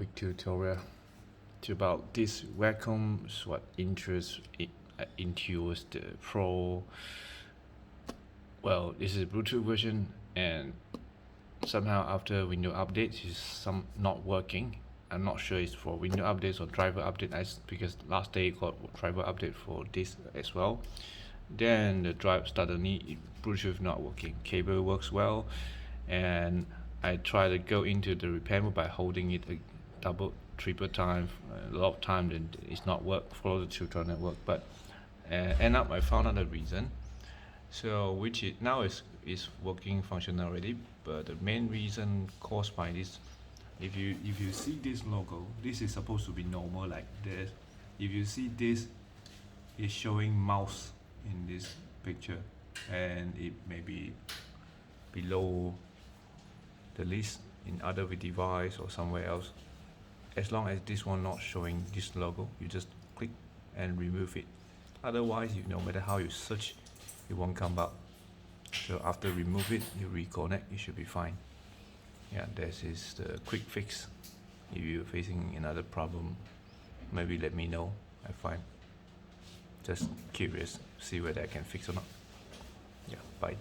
quick tutorial about this Wacom Intuos Pro. Well, this is a Bluetooth version, and somehow after Windows updates it's not working. I'm not sure it's for Windows updates or driver update, because last day got driver update for this as well. Then the drive suddenly Bluetooth not working, cable works well, and I try to go into the repair mode by holding it a triple time, a lot of time, then it's not work, follow the tutorial network, but end up I found out the reason. So which it now is working functional already, but the main reason caused by this, if you see this logo, this is supposed to be normal like this. If you see this is showing mouse in this picture, and it may be below the list in other device or somewhere else. As long as this one not showing this logo, you just click and remove it. Otherwise, no matter how you search, it won't come up. So after remove it, you reconnect, it should be fine. Yeah, this is the quick fix. If you're facing another problem, maybe let me know. I find just curious, see whether I can fix or not. Yeah, bye.